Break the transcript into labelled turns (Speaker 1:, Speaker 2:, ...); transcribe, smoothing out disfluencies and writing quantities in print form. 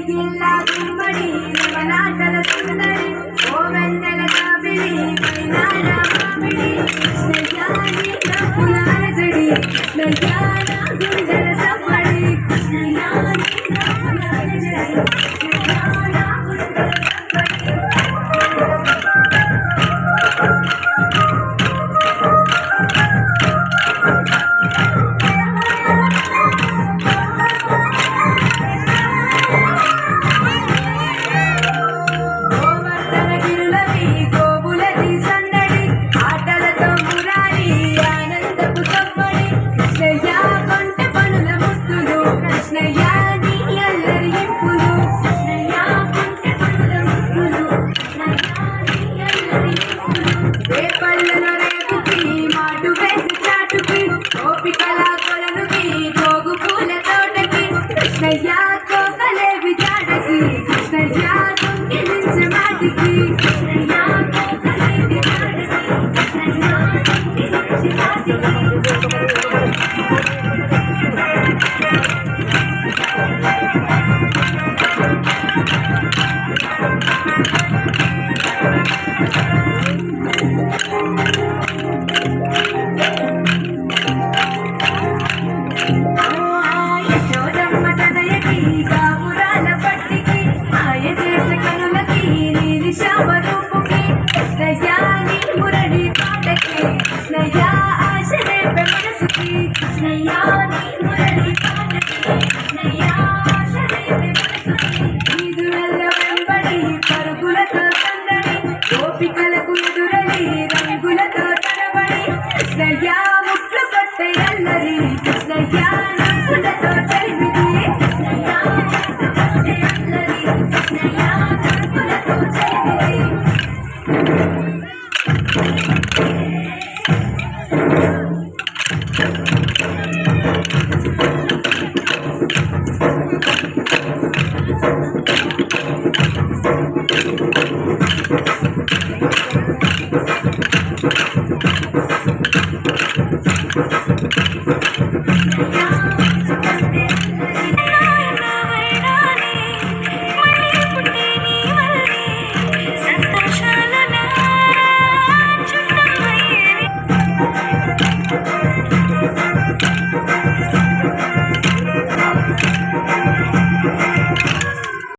Speaker 1: గిల్లా గుమ్మడి నవనాటల సుందరి ఓ వెన్నెల కాబిడి మైనాల మామిడి నయ్యాని నవ్వులాల జడి నయ్యాల గుండెల సవ్వడి నయ్యాని నవ్వులాల జడి నయ్యాల గుండెల కృష్ణయ్య కోకలే విచాడకి కృష్ణయ్య దొంగిలించే మాటికి కృష్ణయ్య కోకలే విచాడకి కృష్ణయ్య దొంగిలించే మాటికి గోపికలకు ఎదురని రంగులతో తడబడి కృష్ణయ్య ముట్లు కొట్టే అల్లరి కృష్ణయ్య నవ్వులతో తరిమిది కృష్ణయ్య ముట్లు కొట్టే అల్లరి కృష్ణయ్య నవ్వులతో తరిమిది
Speaker 2: Thank you.